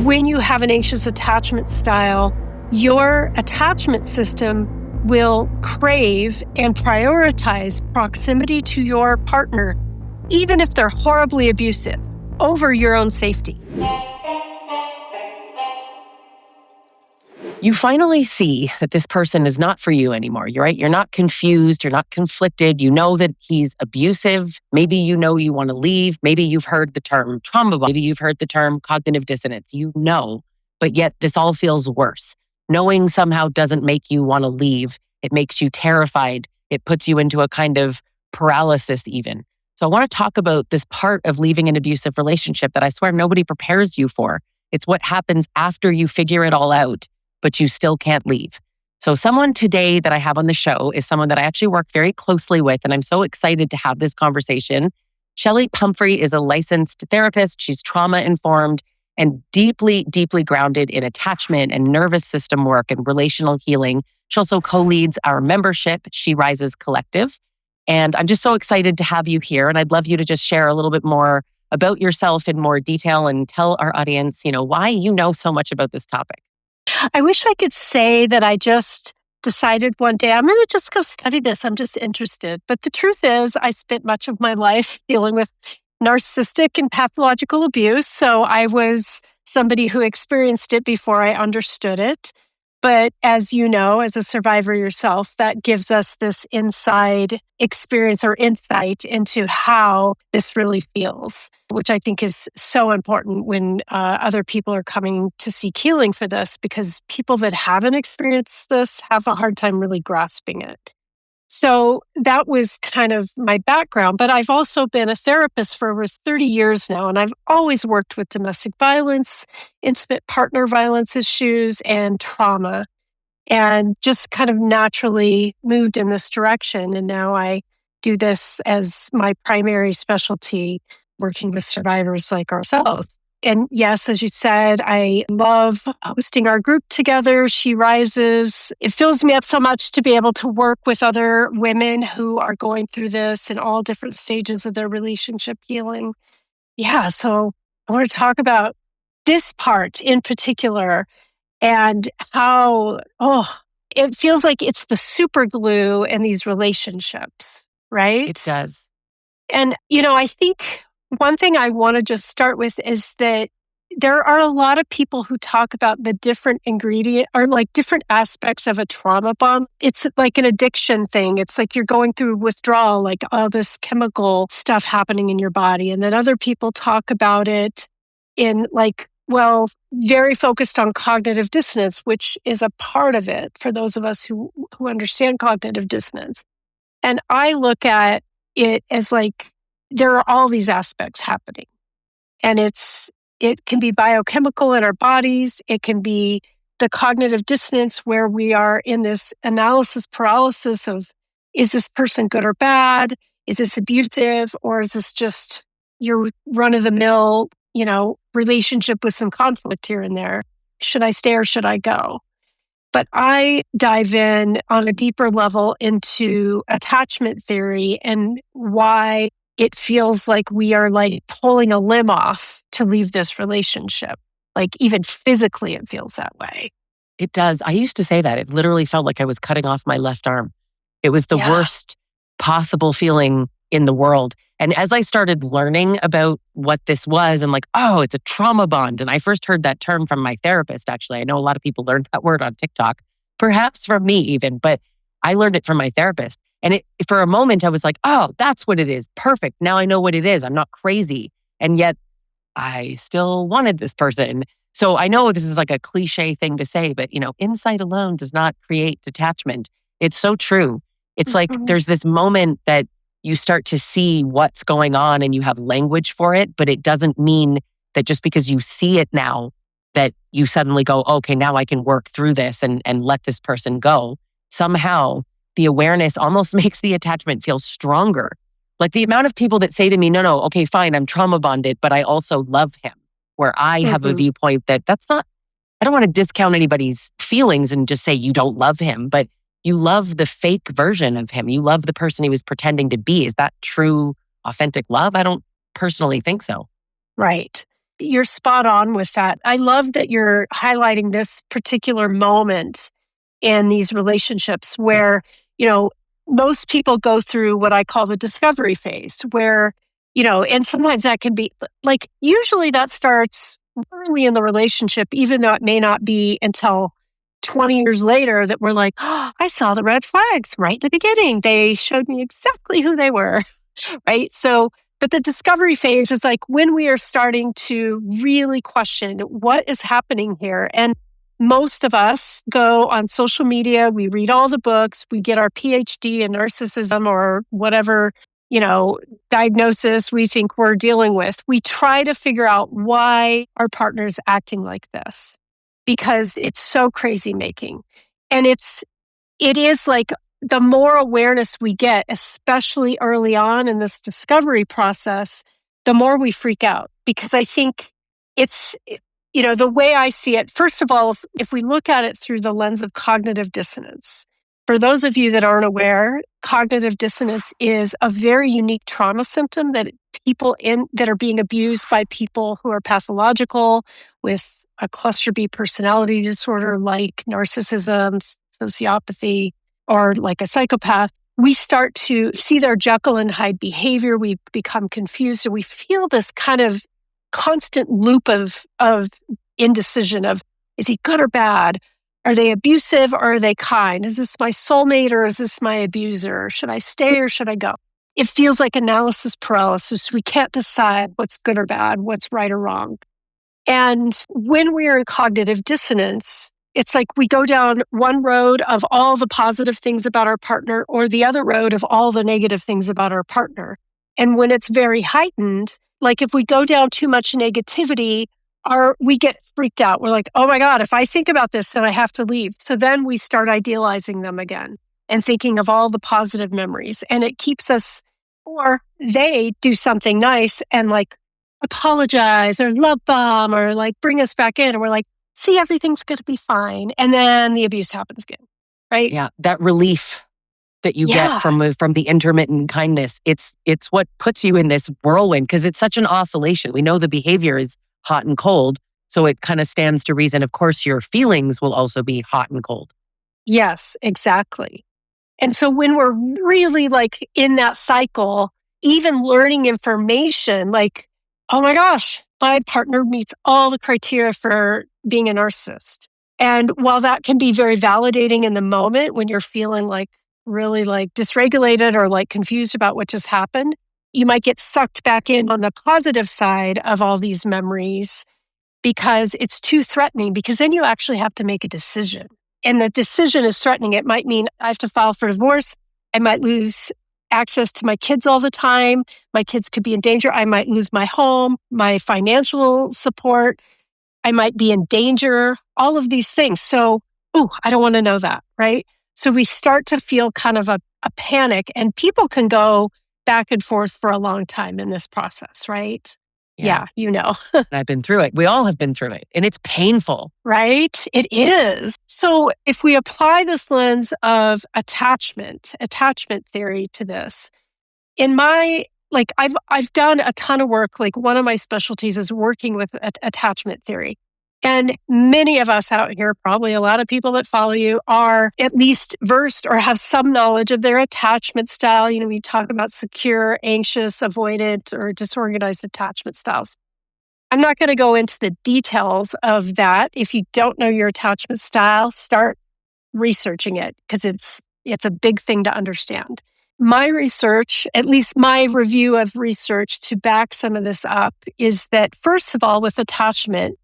When you have an anxious attachment style, your attachment system will crave and prioritize proximity to your partner, even if they're horribly abusive, over your own safety. You finally see that this person is not for you anymore. You're right. You're not confused. You're not conflicted. You know that he's abusive. Maybe you know you want to leave. Maybe you've heard the term trauma bond. Maybe you've heard the term cognitive dissonance. You know, but yet this all feels worse. Knowing somehow doesn't make you want to leave. It makes you terrified. It puts you into a kind of paralysis even. So I want to talk about this part of leaving an abusive relationship that I swear nobody prepares you for. It's what happens after you figure it all out, but you still can't leave. So someone today that I have on the show is someone that I actually work very closely with, and I'm so excited to have this conversation. Chelli Pumphrey is a licensed therapist. She's trauma-informed and deeply, deeply grounded in attachment and nervous system work and relational healing. She also co-leads our membership, She Rises Collective. And I'm just so excited to have you here, and I'd love you to just share a little bit more about yourself in more detail and tell our audience, why you know so much about this topic. I wish I could say that I just decided one day, I'm going to just go study this. I'm just interested. But the truth is, I spent much of my life dealing with narcissistic and pathological abuse. So I was somebody who experienced it before I understood it. But as you know, as a survivor yourself, that gives us this inside experience or insight into how this really feels, which I think is so important when other people are coming to seek healing for this, because people that haven't experienced this have a hard time really grasping it. So that was kind of my background, but I've also been a therapist for over 30 years now, and I've always worked with domestic violence, intimate partner violence issues, and trauma, and just kind of naturally moved in this direction. And now I do this as my primary specialty, working with survivors like ourselves. And yes, as you said, I love hosting our group together, She Rises. It fills me up so much to be able to work with other women who are going through this in all different stages of their relationship healing. Yeah, so I want to talk about this part in particular and how, it feels like it's the super glue in these relationships, right? It does. And, I think one thing I want to just start with is that there are a lot of people who talk about the different ingredient or like different aspects of a trauma bond. It's like an addiction thing. It's like you're going through withdrawal, like all this chemical stuff happening in your body. And then other people talk about it in very focused on cognitive dissonance, which is a part of it for those of us who understand cognitive dissonance. And I look at it as like, there are all these aspects happening. And it can be biochemical in our bodies. It can be the cognitive dissonance where we are in this analysis paralysis of, is this person good or bad? Is this abusive? Or is this just your run-of-the-mill, relationship with some conflict here and there? Should I stay or should I go? But I dive in on a deeper level into attachment theory and why it feels like we are like pulling a limb off to leave this relationship. Like even physically, it feels that way. It does. I used to say that. It literally felt like I was cutting off my left arm. It was the worst possible feeling in the world. And as I started learning about what this was and it's a trauma bond. And I first heard that term from my therapist, actually. I know a lot of people learned that word on TikTok, perhaps from me even, but I learned it from my therapist. And for a moment, I was like, oh, that's what it is. Perfect. Now I know what it is. I'm not crazy. And yet I still wanted this person. So I know this is like a cliche thing to say, but insight alone does not create detachment. It's so true. It's like there's this moment that you start to see what's going on and you have language for it, but it doesn't mean that just because you see it now that you suddenly go, okay, now I can work through this and let this person go. Somehow the awareness almost makes the attachment feel stronger. Like the amount of people that say to me, no, okay, fine, I'm trauma bonded, but I also love him. Where I have a viewpoint that's not, I don't want to discount anybody's feelings and just say you don't love him, but you love the fake version of him. You love the person he was pretending to be. Is that true, authentic love? I don't personally think so. Right. you're spot on with that. I love that you're highlighting this particular moment in these relationships where, most people go through what I call the discovery phase, where, and sometimes that can be like, usually that starts early in the relationship, even though it may not be until 20 years later that we're like, oh, I saw the red flags right in the beginning. They showed me exactly who they were, right? So, but the discovery phase is like when we are starting to really question what is happening here. And most of us go on social media, we read all the books, we get our PhD in narcissism or whatever, diagnosis we think we're dealing with. We try to figure out why our partner's acting like this because it's so crazy making. And it is like the more awareness we get, especially early on in this discovery process, the more we freak out. Because I think the way I see it, first of all, if we look at it through the lens of cognitive dissonance, for those of you that aren't aware, cognitive dissonance is a very unique trauma symptom that people that are being abused by people who are pathological with a cluster B personality disorder like narcissism, sociopathy, or like a psychopath, we start to see their Jekyll and Hyde behavior. We become confused and we feel this kind of constant loop of indecision of, is he good or bad? Are they abusive or are they kind? Is this my soulmate or is this my abuser? Should I stay or should I go? It feels like analysis paralysis. We can't decide what's good or bad, what's right or wrong. And when we are in cognitive dissonance, it's like we go down one road of all the positive things about our partner or the other road of all the negative things about our partner. And when it's very heightened, like if we go down too much negativity, we get freaked out. We're like, oh my God, if I think about this, then I have to leave. So then we start idealizing them again and thinking of all the positive memories. And it keeps us, or they do something nice and like apologize or love bomb or like bring us back in. And we're like, see, everything's going to be fine. And then the abuse happens again, right? Yeah, that relief that you get from the intermittent kindness, it's what puts you in this whirlwind because it's such an oscillation. We know the behavior is hot and cold, so it kind of stands to reason. Of course, your feelings will also be hot and cold. Yes, exactly. And so when we're really like in that cycle, even learning information like, oh my gosh, my partner meets all the criteria for being a narcissist. And while that can be very validating in the moment when you're feeling like really like dysregulated or like confused about what just happened, you might get sucked back in on the positive side of all these memories because it's too threatening, because then you actually have to make a decision. And the decision is threatening. It might mean I have to file for divorce. I might lose access to my kids all the time. My kids could be in danger. I might lose my home, my financial support. I might be in danger, all of these things. So, I don't want to know that, right? So we start to feel kind of a panic, and people can go back and forth for a long time in this process, right? Yeah, I've been through it. We all have been through it, and it's painful. Right? It is. So if we apply this lens of attachment theory to this, I've done a ton of work. Like one of my specialties is working with attachment theory. And many of us out here, probably a lot of people that follow you, are at least versed or have some knowledge of their attachment style. We talk about secure, anxious, avoidant, or disorganized attachment styles. I'm not going to go into the details of that. If you don't know your attachment style, start researching it because it's a big thing to understand. My research, at least my review of research to back some of this up, is that first of all, with attachment,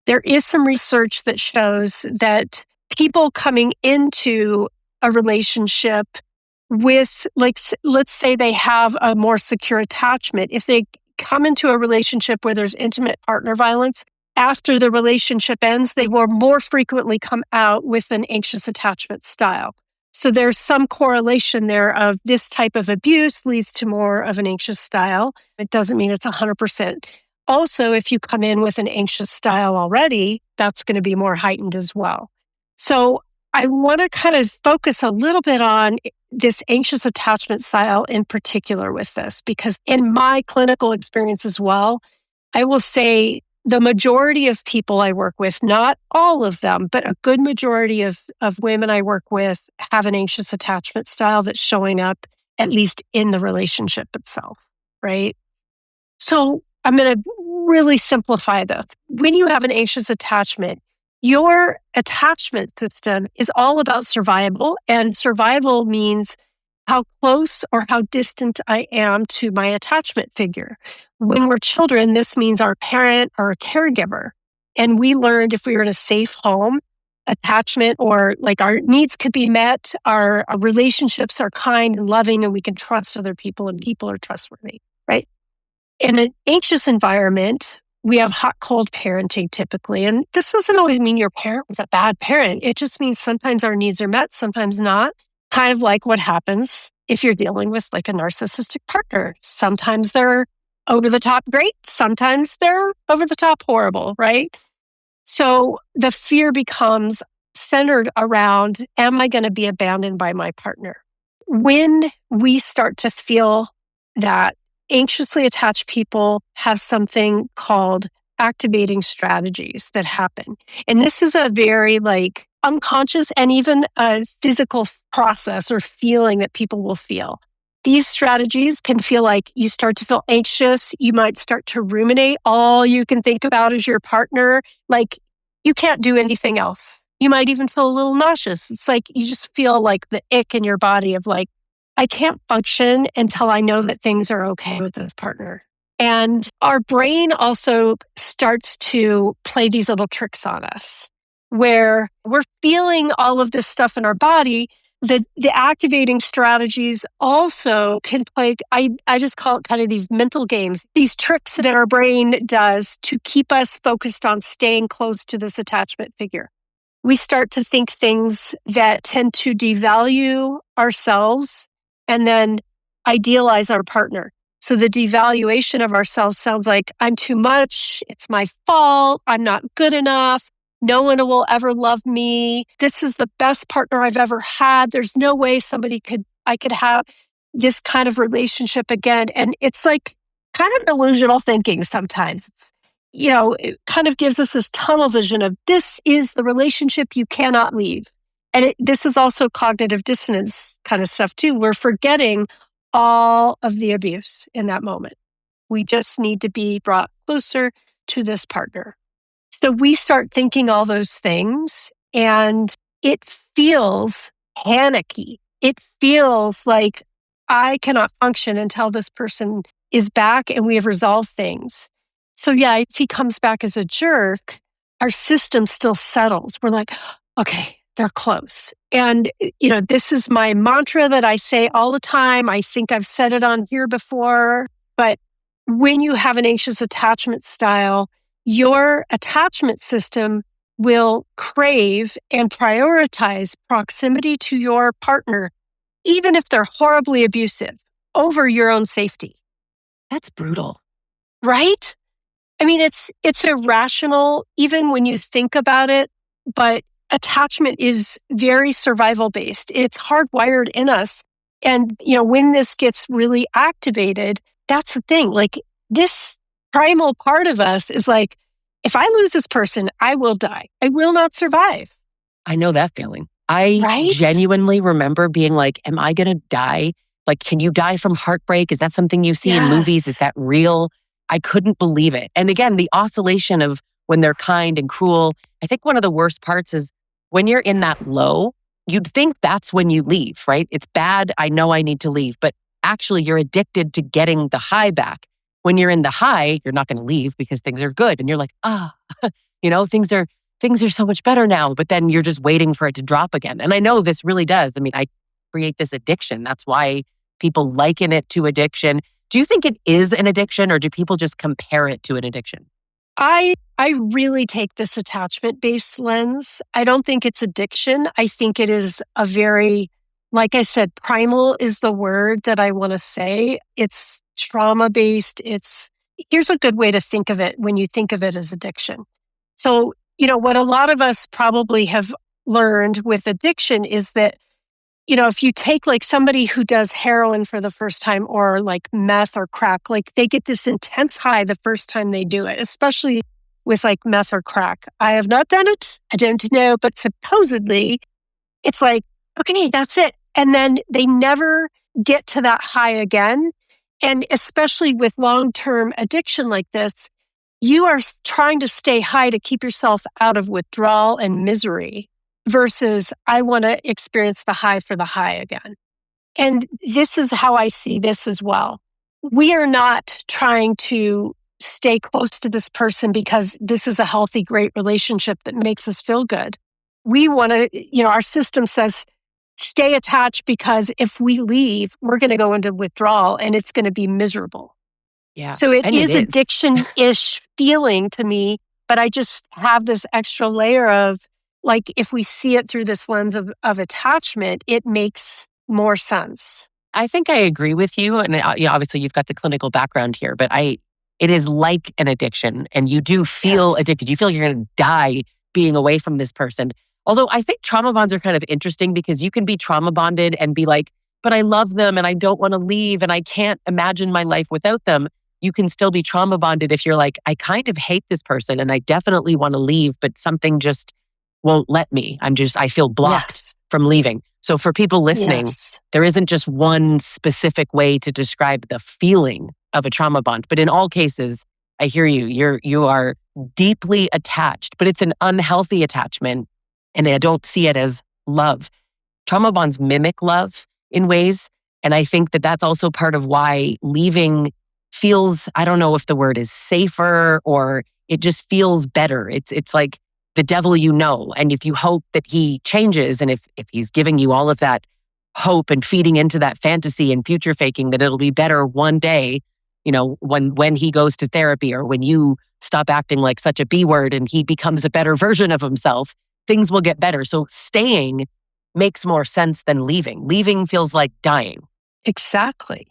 there is some research that shows that people coming into a relationship with, like, let's say they have a more secure attachment. If they come into a relationship where there's intimate partner violence, after the relationship ends, they will more frequently come out with an anxious attachment style. So there's some correlation there of this type of abuse leads to more of an anxious style. It doesn't mean it's 100%. Also, if you come in with an anxious style already, that's going to be more heightened as well. So I want to kind of focus a little bit on this anxious attachment style in particular with this, because in my clinical experience as well, I will say the majority of people I work with, not all of them, but a good majority of women I work with have an anxious attachment style that's showing up at least in the relationship itself, right? So I'm going to really simplify this. When you have an anxious attachment, your attachment system is all about survival, and survival means how close or how distant I am to my attachment figure. When we're children, this means our parent or a caregiver. And we learned if we were in a safe home, attachment or like our needs could be met, our relationships are kind and loving, and we can trust other people and people are trustworthy, right? In an anxious environment, we have hot, cold parenting typically. And this doesn't always mean your parent was a bad parent. It just means sometimes our needs are met, sometimes not. Kind of like what happens if you're dealing with like a narcissistic partner. Sometimes they're over the top great, sometimes they're over the top horrible, right? So the fear becomes centered around, am I going to be abandoned by my partner? When we start to feel that, anxiously attached people have something called activating strategies that happen. And this is a very like unconscious and even a physical process or feeling that people will feel. These strategies can feel like you start to feel anxious. You might start to ruminate. All you can think about is your partner. Like you can't do anything else. You might even feel a little nauseous. It's like you just feel like the ick in your body of like, I can't function until I know that things are okay with this partner. And our brain also starts to play these little tricks on us where we're feeling all of this stuff in our body. The activating strategies also can play, I just call it kind of these mental games, these tricks that our brain does to keep us focused on staying close to this attachment figure. We start to think things that tend to devalue ourselves and then idealize our partner. So the devaluation of ourselves sounds like I'm too much. It's my fault. I'm not good enough. No one will ever love me. This is the best partner I've ever had. There's no way I could have this kind of relationship again. And it's like kind of delusional thinking sometimes. It kind of gives us this tunnel vision of this is the relationship you cannot leave. And this is also cognitive dissonance kind of stuff too. We're forgetting all of the abuse in that moment. We just need to be brought closer to this partner. So we start thinking all those things and it feels panicky. It feels like I cannot function until this person is back and we have resolved things. So yeah, if he comes back as a jerk, our system still settles. We're like, okay, they're close. And, this is my mantra that I say all the time. I think I've said it on here before, but when you have an anxious attachment style, your attachment system will crave and prioritize proximity to your partner, even if they're horribly abusive, over your own safety. That's brutal. Right? I mean, it's irrational, even when you think about it, but attachment is very survival based. It's hardwired in us. And, when this gets really activated, that's the thing. Like this primal part of us is like, if I lose this person, I will die. I will not survive. I know that feeling. I genuinely remember being like, am I going to die? Like, can you die from heartbreak? Is that something you see in movies? Is that real? I couldn't believe it. And again, the oscillation of when they're kind and cruel. I think one of the worst parts is when you're in that low, you'd think that's when you leave, right? It's bad. I know I need to leave. But actually, you're addicted to getting the high back. When you're in the high, you're not going to leave because things are good. And you're like, things are so much better now. But then you're just waiting for it to drop again. And I know this really does. I mean, I create this addiction. That's why people liken it to addiction. Do you think it is an addiction or do people just compare it to an addiction? I really take this attachment-based lens. I don't think it's addiction. I think it is a very, like I said, primal is the word that I want to say. It's trauma-based. Here's a good way to think of it when you think of it as addiction. So, what a lot of us probably have learned with addiction is that, if you take like somebody who does heroin for the first time or like meth or crack, like they get this intense high the first time they do it, especially with like meth or crack. I have not done it. I don't know, but supposedly it's like, okay, that's it. And then they never get to that high again. And especially with long-term addiction like this, you are trying to stay high to keep yourself out of withdrawal and misery versus I want to experience the high for the high again. And this is how I see this as well. We are not trying to stay close to this person because this is a healthy, great relationship that makes us feel good. We want to, our system says, stay attached because if we leave, we're going to go into withdrawal and it's going to be miserable. Yeah. So it And is addiction-ish feeling to me, but I just have this extra layer of like, if we see it through this lens of attachment, it makes more sense. I think I agree with you. And obviously you've got the clinical background here, but it is like an addiction and you do feel addicted. You feel you're going to die being away from this person. Although I think trauma bonds are kind of interesting because you can be trauma bonded and be like, but I love them and I don't want to leave and I can't imagine my life without them. You can still be trauma bonded if you're like, I kind of hate this person and I definitely want to leave, but something just won't let me. I feel blocked from leaving. So for people listening, there isn't just one specific way to describe the feeling of a trauma bond. But in all cases, I hear you. You are deeply attached, but it's an unhealthy attachment. And I don't see it as love. Trauma bonds mimic love in ways. And I think that that's also part of why leaving feels, I don't know if the word is safer or it just feels better. It's like the devil you know. And if you hope that he changes and if he's giving you all of that hope and feeding into that fantasy and future faking that it'll be better one day, when he goes to therapy or when you stop acting like such a B word and he becomes a better version of himself, things will get better. So staying makes more sense than leaving. Leaving feels like dying. Exactly.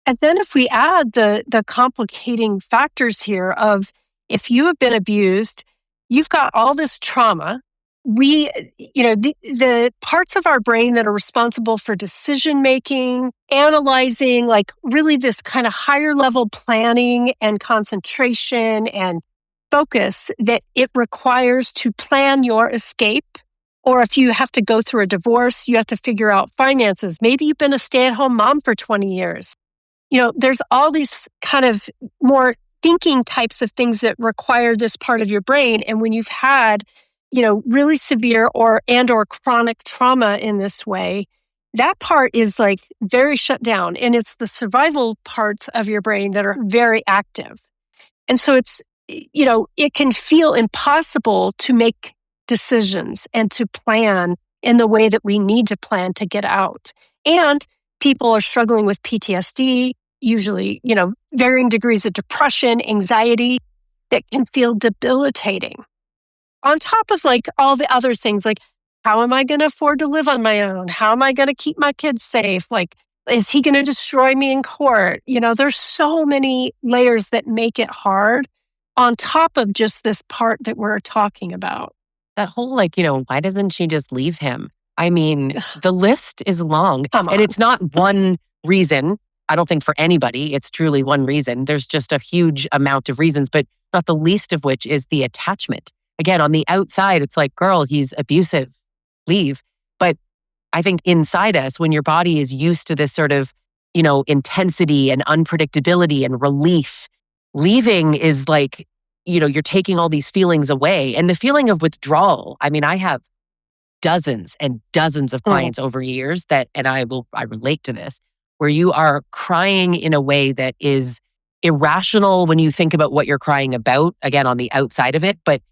And then if we add the complicating factors here of if you have been abused, you've got all this trauma. The parts of our brain that are responsible for decision-making, analyzing, like really this kind of higher level planning and concentration and focus that it requires to plan your escape. Or if you have to go through a divorce, you have to figure out finances. Maybe you've been a stay-at-home mom for 20 years. There's all these kind of more thinking types of things that require this part of your brain. And when you've had, really severe or chronic trauma in this way, that part is like very shut down. And it's the survival parts of your brain that are very active. And so it can feel impossible to make decisions and to plan in the way that we need to plan to get out. And people are struggling with PTSD, usually, varying degrees of depression, anxiety that can feel debilitating. On top of like all the other things, like how am I going to afford to live on my own? How am I going to keep my kids safe? Like, is he going to destroy me in court? There's so many layers that make it hard on top of just this part that we're talking about. That whole why doesn't she just leave him? I mean, the list is long. And it's not one reason. I don't think for anybody, it's truly one reason. There's just a huge amount of reasons, but not the least of which is the attachment. Again, on the outside, it's like, girl, he's abusive, leave. But I think inside us, when your body is used to this sort of, intensity and unpredictability and relief, leaving is like, you're taking all these feelings away. And the feeling of withdrawal, I mean, I have dozens and dozens of clients over years and I relate to this, where you are crying in a way that is irrational when you think about what you're crying about, again, on the outside of it, but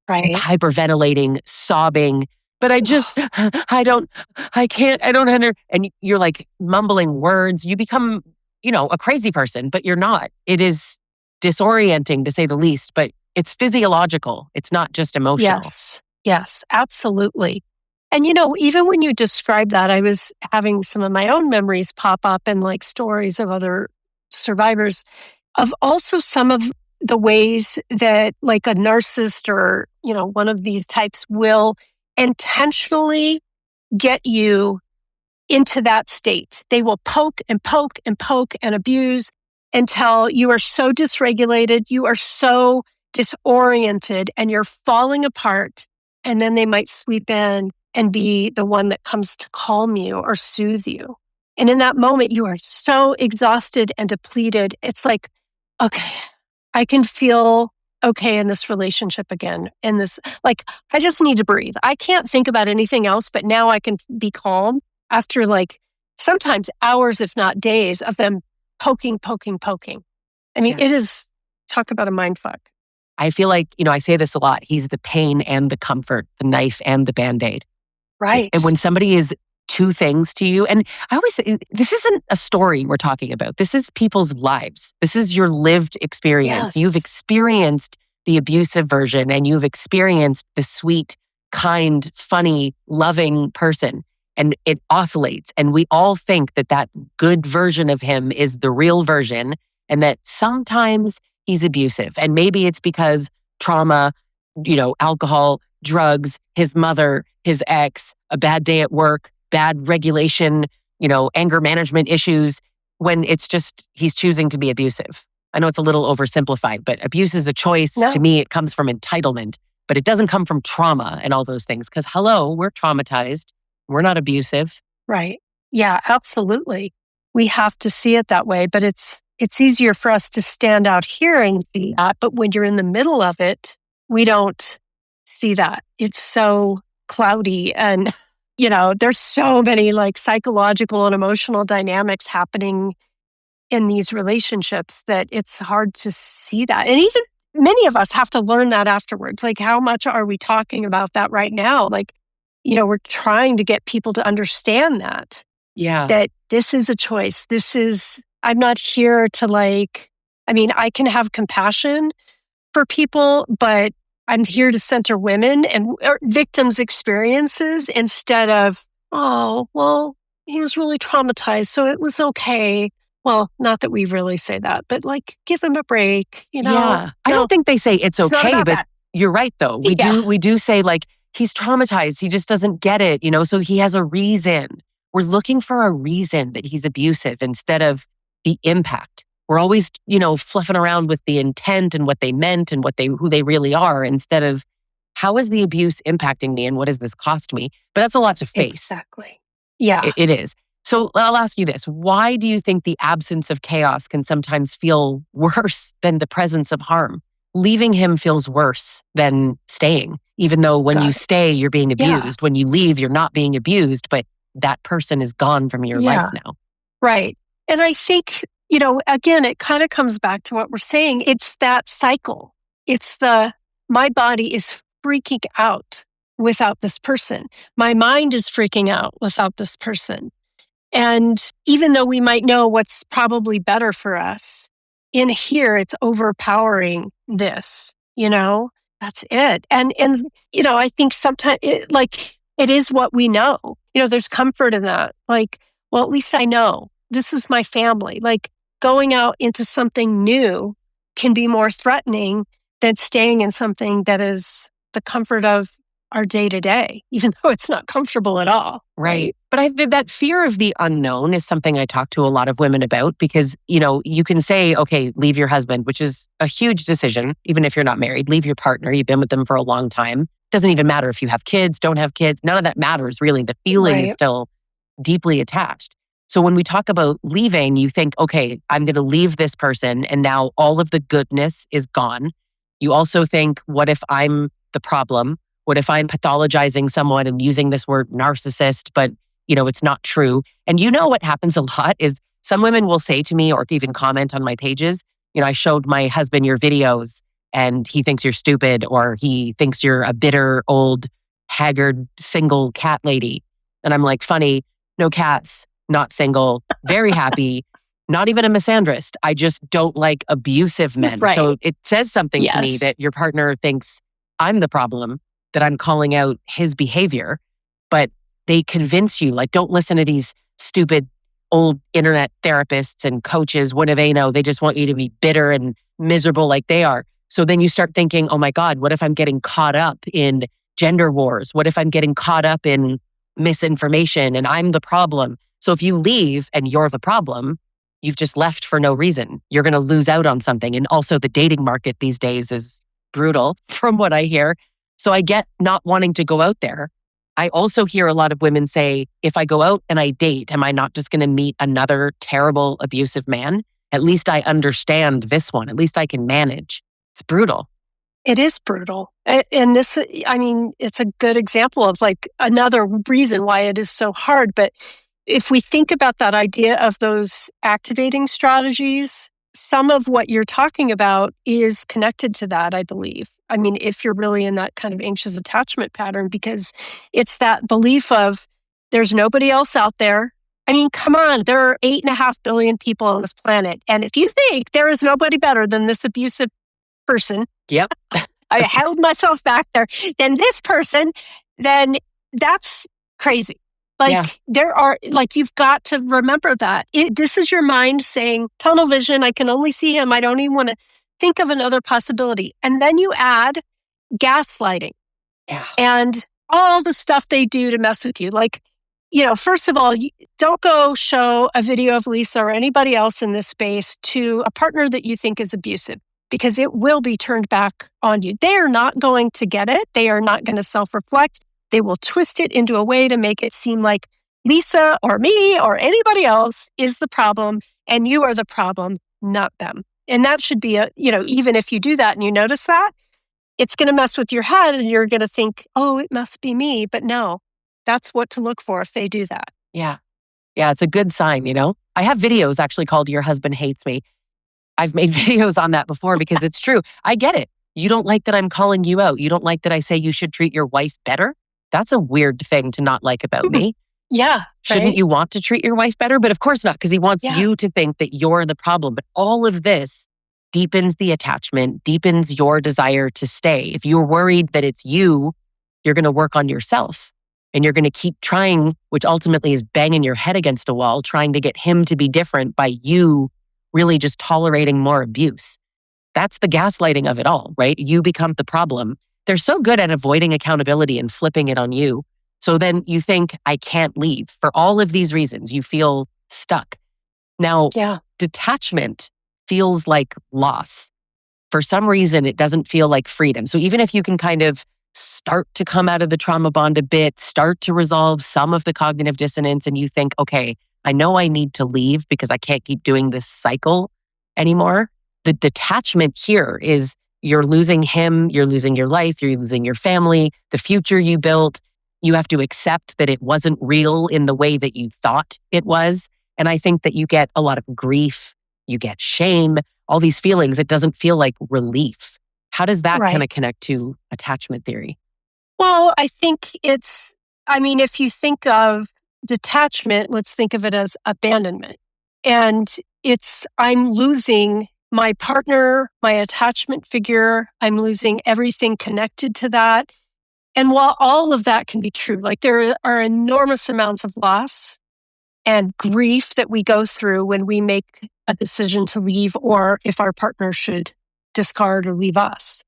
hyperventilating, sobbing, but I can't, and you're like mumbling words. You become, a crazy person, but you're not. It is disorienting to say the least, but it's physiological. It's not just emotional. Yes, absolutely. And, even when you describe that, I was having some of my own memories pop up and like stories of other survivors of also some of the ways that like a narcissist or, one of these types will intentionally get you into that state. They will poke and poke and poke and abuse until you are so dysregulated, you are so disoriented and you're falling apart. And then they might sweep in and be the one that comes to calm you or soothe you. And in that moment, you are so exhausted and depleted. It's like, okay, I can feel okay in this relationship again. In this, like, I just need to breathe. I can't think about anything else, but now I can be calm after like sometimes hours, if not days, of them poking. I mean, It is, talk about a mind fuck. I feel like, I say this a lot. He's the pain and the comfort, the knife and the Band-Aid. Right. And when somebody is two things to you, and I always say, this isn't a story we're talking about. This is people's lives. This is your lived experience. Yes. You've experienced the abusive version and you've experienced the sweet, kind, funny, loving person. And it oscillates. And we all think that that good version of him is the real version and that sometimes he's abusive. And maybe it's because trauma, alcohol, drugs, his mother, his ex, a bad day at work, bad regulation, anger management issues, when it's just he's choosing to be abusive. I know it's a little oversimplified, but abuse is a choice. No. To me, it comes from entitlement, but it doesn't come from trauma and all those things. Because hello, we're traumatized. We're not abusive. Right. Yeah, absolutely. We have to see it that way, but it's easier for us to stand out here and see that. But when you're in the middle of it, we don't see that. It's so cloudy and, there's so many like psychological and emotional dynamics happening in these relationships that it's hard to see that. And even many of us have to learn that afterwards. Like, how much are we talking about that right now? Like, we're trying to get people to understand that. Yeah. That this is a choice. I'm not here to I can have compassion for people, but I'm here to center women and victims' experiences instead of, oh, well, he was really traumatized, so it was okay. Well, not that we really say that, but give him a break, Yeah. I don't think they say it's okay, but that. You're right though. We do say he's traumatized. He just doesn't get it, so he has a reason. We're looking for a reason that he's abusive instead of the impact. We're always, fluffing around with the intent and what they meant and who they really are instead of how is the abuse impacting me and what does this cost me? But that's a lot to face. Exactly. Yeah. It is. So I'll ask you this. Why do you think the absence of chaos can sometimes feel worse than the presence of harm? Leaving him feels worse than staying, even though when you stay, you're being abused. When you leave, you're not being abused, but that person is gone from your life now. Right. And I think, again, it kind of comes back to what we're saying. It's that cycle. It's my body is freaking out without this person. My mind is freaking out without this person. And even though we might know what's probably better for us, in here, it's overpowering this, that's it. And I think sometimes it is what we know. There's comfort in that. Well, at least I know this is my family. Going out into something new can be more threatening than staying in something that is the comfort of our day to day, even though it's not comfortable at all. Right. But that fear of the unknown is something I talk to a lot of women about because, you can say, okay, leave your husband, which is a huge decision, even if you're not married. Leave your partner. You've been with them for a long time. Doesn't even matter if you have kids, don't have kids. None of that matters, really. The feeling is still deeply attached. So when we talk about leaving, you think, okay, I'm going to leave this person and now all of the goodness is gone. You also think, what if I'm the problem? What if I'm pathologizing someone and using this word narcissist, but it's not true? And what happens a lot is some women will say to me or even comment on my pages, I showed my husband your videos and he thinks you're stupid or he thinks you're a bitter, old, haggard, single cat lady. And I'm like, funny, no cats, not single, very happy, not even a misandrist. I just don't like abusive men. Right. So it says something to me that your partner thinks I'm the problem, that I'm calling out his behavior, but they convince you, don't listen to these stupid old internet therapists and coaches. What do they know? They just want you to be bitter and miserable like they are. So then you start thinking, oh my God, what if I'm getting caught up in gender wars? What if I'm getting caught up in misinformation and I'm the problem? So if you leave and you're the problem, you've just left for no reason. You're going to lose out on something. And also the dating market these days is brutal from what I hear. So I get not wanting to go out there. I also hear a lot of women say, if I go out and I date, am I not just going to meet another terrible, abusive man? At least I understand this one. At least I can manage. It's brutal. It is brutal. And this, I mean, it's a good example of like another reason why it is so hard. But if we think about that idea of those activating strategies, some of what you're talking about is connected to that, I believe. I mean, if you're really in that kind of anxious attachment pattern, because it's that belief of there's nobody else out there. I mean, come on, there are 8.5 billion people on this planet. And if you think there is nobody better than this abusive person, Yep. I held myself back there, then this person, then that's crazy. Like there are, like you've got to remember that. This is your mind saying, tunnel vision, I can only see him. I don't even want to think of another possibility. And then you add gaslighting and all the stuff they do to mess with you. Like, you know, first of all, don't go show a video of Lisa or anybody else in this space to a partner that you think is abusive, because it will be turned back on you. They are not going to get it. They are not going to self-reflect. They will twist it into a way to make it seem like Lisa or me or anybody else is the problem and you are the problem, not them. And that should be even if you do that and you notice that, it's going to mess with your head and you're going to think, oh, it must be me. But no, that's what to look for if they do that. Yeah. Yeah, it's a good sign, you know? I have videos actually called Your Husband Hates Me. I've made videos on that before because it's true. I get it. You don't like that I'm calling you out. You don't like that I say you should treat your wife better. That's a weird thing to not like about me. Yeah. Shouldn't you want to treat your wife better? But of course not, because he wants you to think that you're the problem. But all of this deepens the attachment, deepens your desire to stay. If you're worried that it's you, you're going to work on yourself. And you're going to keep trying, which ultimately is banging your head against a wall, trying to get him to be different by you really just tolerating more abuse. That's the gaslighting of it all, right? You become the problem. They're so good at avoiding accountability and flipping it on you. So then you think, I can't leave. For all of these reasons, you feel stuck. Now, detachment feels like loss. For some reason, it doesn't feel like freedom. So even if you can kind of start to come out of the trauma bond a bit, start to resolve some of the cognitive dissonance, and you think, okay, I know I need to leave because I can't keep doing this cycle anymore. The detachment here is you're losing him, you're losing your life, you're losing your family, the future you built. You have to accept that it wasn't real in the way that you thought it was. And I think that you get a lot of grief, you get shame, all these feelings. It doesn't feel like relief. How does that kind of connect to attachment theory? Well, I think if you think of detachment, let's think of it as abandonment. And I'm losing my partner, my attachment figure. I'm losing everything connected to that. And while all of that can be true, like there are enormous amounts of loss and grief that we go through when we make a decision to leave, or if our partner should discard or leave us.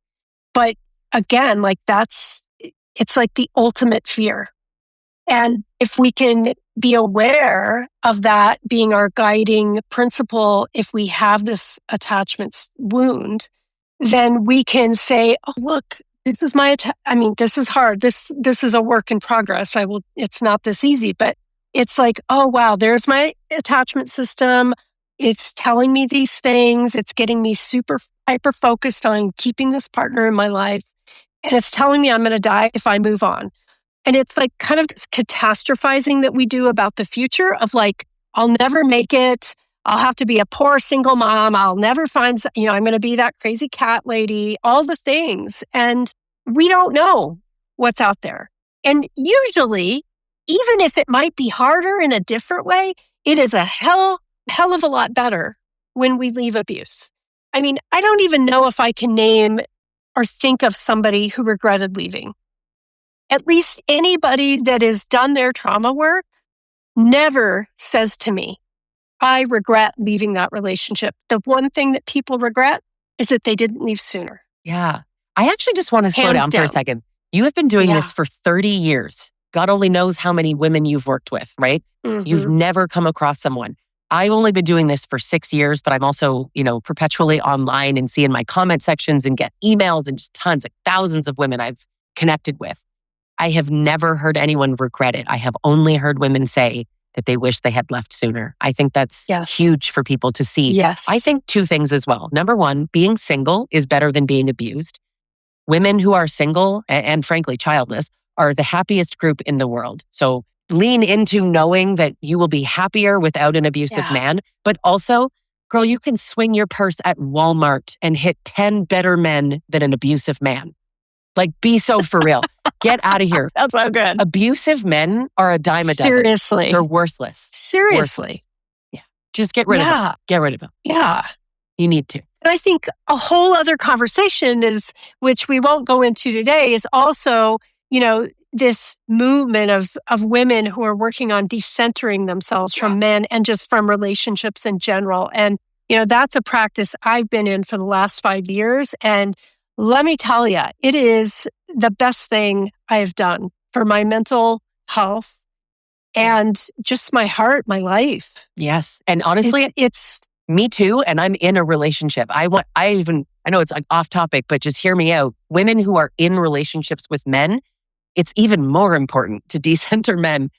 But again, it's like the ultimate fear. And if we can be aware of that being our guiding principle, if we have this attachment wound, then we can say, oh, look, this is this is hard. This is a work in progress. It's not this easy, but it's like, oh, wow, there's my attachment system. It's telling me these things. It's getting me super hyper focused on keeping this partner in my life. And it's telling me I'm going to die if I move on. And it's like kind of this catastrophizing that we do about the future of like, I'll never make it. I'll have to be a poor single mom. I'll never find, I'm going to be that crazy cat lady, all the things. And we don't know what's out there. And usually, even if it might be harder in a different way, it is a hell of a lot better when we leave abuse. I mean, I don't even know if I can name or think of somebody who regretted leaving. At least anybody that has done their trauma work never says to me, I regret leaving that relationship. The one thing that people regret is that they didn't leave sooner. Yeah. I actually just want to slow down for a second. You have been doing this for 30 years. God only knows how many women you've worked with, right? Mm-hmm. You've never come across someone. I've only been doing this for 6 years, but I'm also, perpetually online and seeing my comment sections and get emails and just tons, like thousands of women I've connected with. I have never heard anyone regret it. I have only heard women say that they wish they had left sooner. I think that's huge for people to see. Yes. I think two things as well. Number one, being single is better than being abused. Women who are single and frankly childless are the happiest group in the world. So lean into knowing that you will be happier without an abusive man. But also, girl, you can swing your purse at Walmart and hit 10 better men than an abusive man. Like, be so for real. Get out of here. That's so good. Abusive men are a dime a dozen. Seriously. They're worthless. Seriously. Worthless. Yeah. Just get rid of them. Get rid of them. Yeah. You need to. And I think a whole other conversation is, which we won't go into today, is also, this movement of women who are working on decentering themselves from men and just from relationships in general. And, that's a practice I've been in for the last 5 years. And let me tell you, it is the best thing I have done for my mental health and just my heart, my life. Yes. And honestly, it's me too. And I'm in a relationship. I know it's like off topic, but just hear me out. Women who are in relationships with men, it's even more important to decenter men.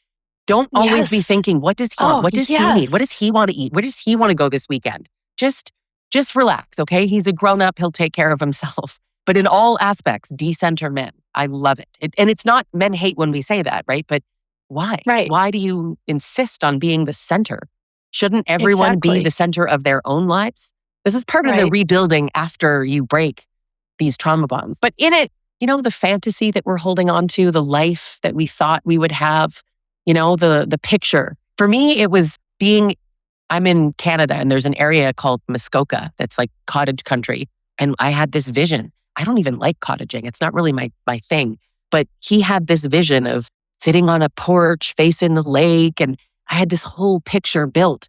Don't always be thinking, what does he want? What does he need? What does he want to eat? Where does he want to go this weekend? Just relax, okay? He's a grown-up. He'll take care of himself. But in all aspects, decenter men. I love it. And it's not, men hate when we say that, right? But why? Right. Why do you insist on being the center? Shouldn't everyone be the center of their own lives? This is part of the rebuilding after you break these trauma bonds. But in it, the fantasy that we're holding on to, the life that we thought we would have, the picture. For me, it was I'm in Canada and there's an area called Muskoka that's like cottage country. And I had this vision. I don't even like cottaging. It's not really my thing. But he had this vision of sitting on a porch facing the lake. And I had this whole picture built.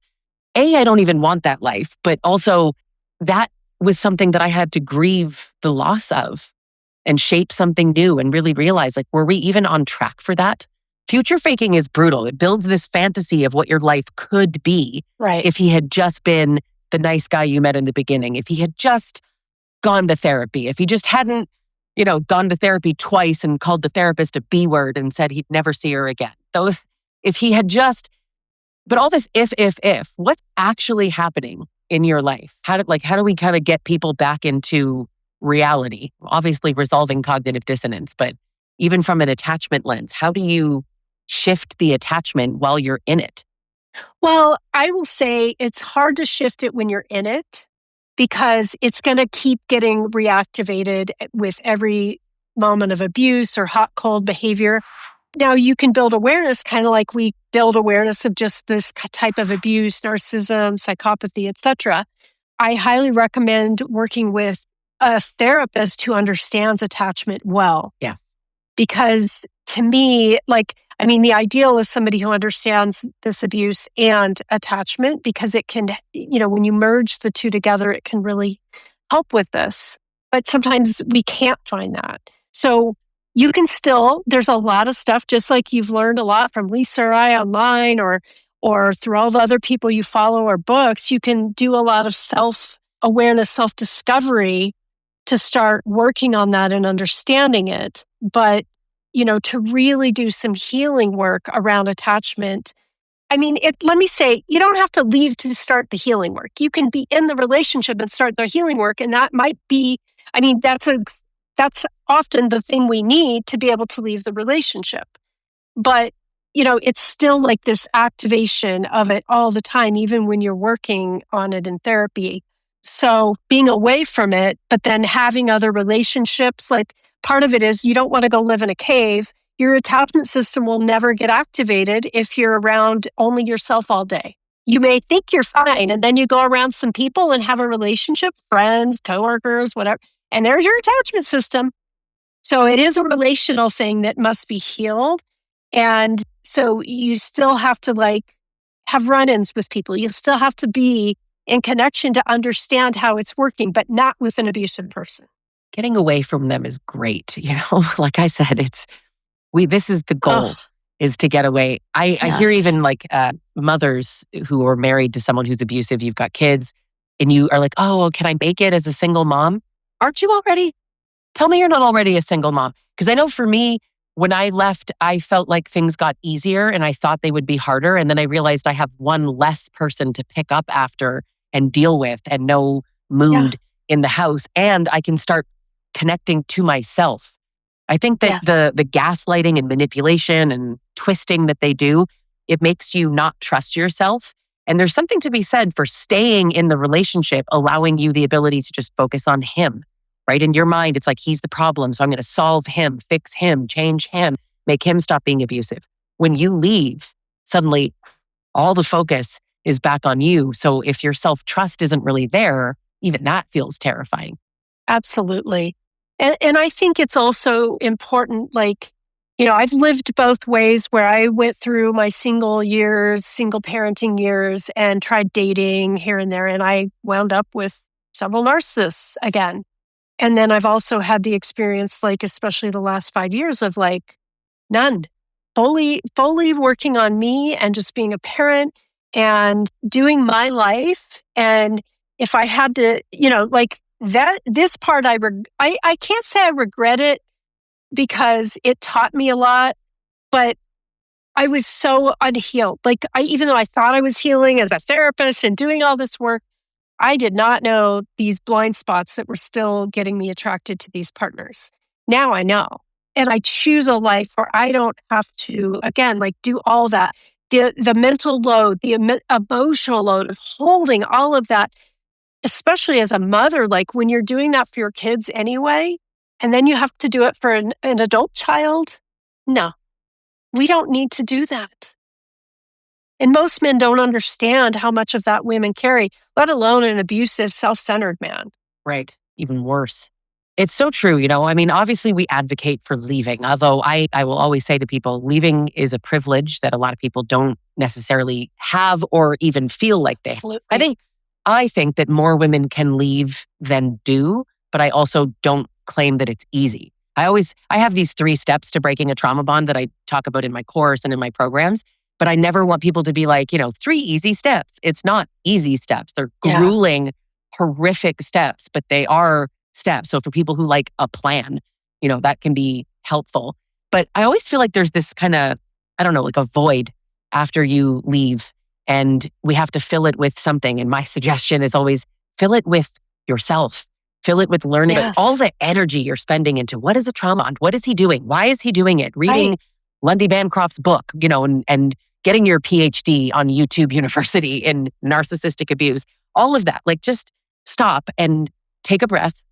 I don't even want that life. But also that was something that I had to grieve the loss of and shape something new and really realize, like, were we even on track for that? Future faking is brutal. It builds this fantasy of what your life could be if he had just been the nice guy you met in the beginning, if he had just gone to therapy, if he just hadn't, gone to therapy twice and called the therapist a B word and said he'd never see her again. So if he had just, but all this if, what's actually happening in your life? How do we kind of get people back into reality? Obviously resolving cognitive dissonance, but even from an attachment lens, how do you shift the attachment while you're in it? Well, I will say it's hard to shift it when you're in it because it's going to keep getting reactivated with every moment of abuse or hot, cold behavior. Now, you can build awareness, kind of like we build awareness of just this type of abuse, narcissism, psychopathy, etc. I highly recommend working with a therapist who understands attachment well. Yes. Because to me, the ideal is somebody who understands this abuse and attachment because it can, when you merge the two together, it can really help with this. But sometimes we can't find that. So you can still, there's a lot of stuff, just like you've learned a lot from Lisa or I online or through all the other people you follow or books, you can do a lot of self-awareness, self-discovery to start working on that and understanding it. But, to really do some healing work around attachment, let me say, you don't have to leave to start the healing work. You can be in the relationship and start the healing work. And that might be, that's often the thing we need to be able to leave the relationship. But, it's still like this activation of it all the time, even when you're working on it in therapy. So being away from it, but then having other relationships, like part of it is you don't want to go live in a cave. Your attachment system will never get activated if you're around only yourself all day. You may think you're fine, and then you go around some people and have a relationship, friends, coworkers, whatever, and there's your attachment system. So it is a relational thing that must be healed. And so you still have to have run-ins with people. You still have to be in connection to understand how it's working, but not with an abusive person. Getting away from them is great. Like I said, this is the goal, is to get away. I hear even mothers who are married to someone who's abusive, you've got kids, and you are like, oh, can I make it as a single mom? Aren't you already? Tell me you're not already a single mom. Because I know for me, when I left, I felt like things got easier and I thought they would be harder. And then I realized I have one less person to pick up after and deal with and no mood in the house. And I can start connecting to myself. I think that the gaslighting and manipulation and twisting that they do, it makes you not trust yourself. And there's something to be said for staying in the relationship, allowing you the ability to just focus on him, right? In your mind, it's like, he's the problem. So I'm going to solve him, fix him, change him, make him stop being abusive. When you leave, suddenly all the focus is back on you. So if your self-trust isn't really there, even that feels terrifying. Absolutely. And I think it's also important, like, I've lived both ways where I went through my single parenting years and tried dating here and there. And I wound up with several narcissists again. And then I've also had the experience, like, especially the last 5 years of like none, fully working on me and just being a parent and doing my life. And if I had to, like that, this part, I can't say I regret it because it taught me a lot, but I was so unhealed. Like even though I thought I was healing as a therapist and doing all this work, I did not know these blind spots that were still getting me attracted to these partners. Now I know. And I choose a life where I don't have to, again, like do all that. The mental load, the emotional load of holding all of that, especially as a mother, like when you're doing that for your kids anyway, and then you have to do it for an adult child. No, we don't need to do that. And most men don't understand how much of that women carry, let alone an abusive, self-centered man. Right. Even worse. It's so true. I mean, obviously we advocate for leaving, although I will always say to people, leaving is a privilege that a lot of people don't necessarily have or even feel like they have. I think that more women can leave than do, but I also don't claim that it's easy. I have these 3 steps to breaking a trauma bond that I talk about in my course and in my programs. But I never want people to be like, 3 easy steps. It's not easy steps. They're grueling, horrific steps, but they are steps. So for people who like a plan, that can be helpful. But I always feel like there's this kind of, I don't know, like a void after you leave and we have to fill it with something. And my suggestion is always fill it with yourself. Fill it with learning, like all the energy you're spending into what is a trauma bond? What is he doing? Why is he doing it? Reading Lundy Bancroft's book, and getting your PhD on YouTube University in narcissistic abuse, all of that. Like just stop and take a breath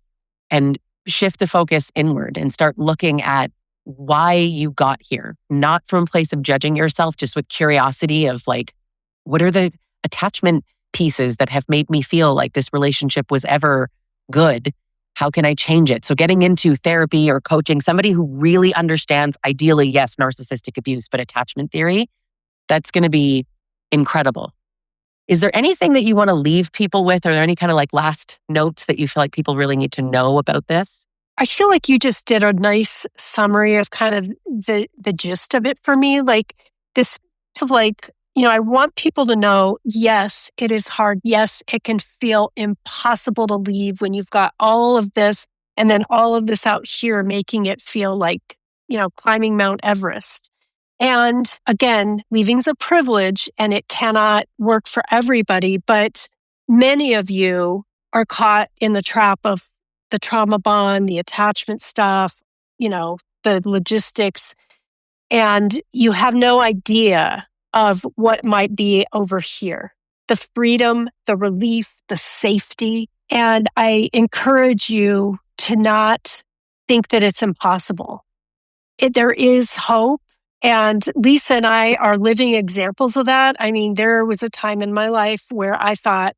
and shift the focus inward and start looking at why you got here, not from a place of judging yourself, just with curiosity of like, what are the attachment pieces that have made me feel like this relationship was ever good? How can I change it? So getting into therapy or coaching, somebody who really understands, ideally, yes, narcissistic abuse, but attachment theory, that's going to be incredible. Is there anything that you want to leave people with? Are there any kind of like last notes that you feel like people really need to know about this? I feel like you just did a nice summary of kind of the gist of it for me. Like this, like, I want people to know, yes, it is hard. Yes, it can feel impossible to leave when you've got all of this and then all of this out here, making it feel like, climbing Mount Everest. And again, leaving's a privilege and it cannot work for everybody, but many of you are caught in the trap of the trauma bond, the attachment stuff, the logistics, and you have no idea of what might be over here. The freedom, the relief, the safety. And I encourage you to not think that it's impossible. There is hope. And Lisa and I are living examples of that. I mean, there was a time in my life where I thought,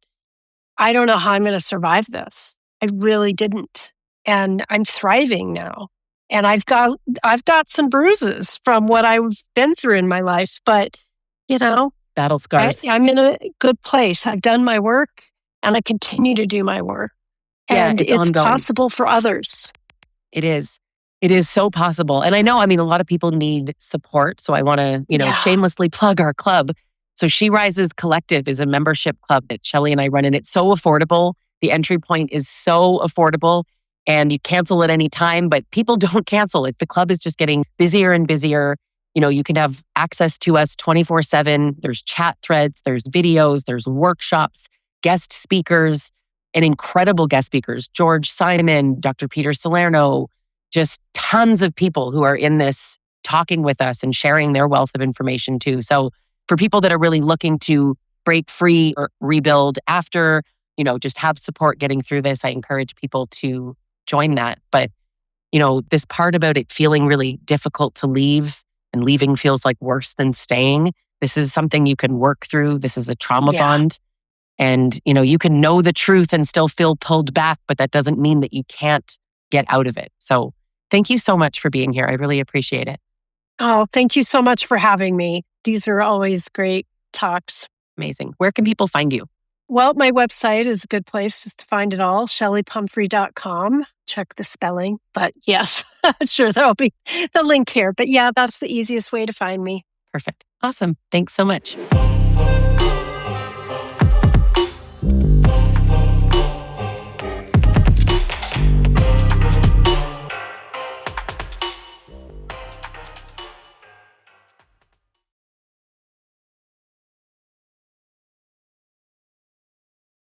I don't know how I'm going to survive this. I really didn't. And I'm thriving now. And I've got some bruises from what I've been through in my life, but battle scars. I'm in a good place. I've done my work and I continue to do my work. And it's ongoing. Possible for others. It is. It is so possible. And I know, a lot of people need support. So I want to, shamelessly plug our club. So She Rises Collective is a membership club that Chelli and I run, and it's so affordable. The entry point is so affordable, and you cancel at any time, but people don't cancel it. The club is just getting busier and busier. You can have access to us 24/7. There's chat threads, there's videos, there's workshops, guest speakers, and incredible guest speakers. George Simon, Dr. Peter Salerno, just tons of people who are in this talking with us and sharing their wealth of information too. So for people that are really looking to break free or rebuild after, just have support getting through this, I encourage people to join that. But, this part about it feeling really difficult to leave and leaving feels like worse than staying. This is something you can work through. This is a trauma bond. And, you can know the truth and still feel pulled back, but that doesn't mean that you can't get out of it. So thank you so much for being here. I really appreciate it. Oh, thank you so much for having me. These are always great talks. Amazing. Where can people find you? Well, my website is a good place just to find it all, ChelliPumphrey.com. Check the spelling, but yes, sure, there'll be the link here. But yeah, that's the easiest way to find me. Perfect. Awesome. Thanks so much.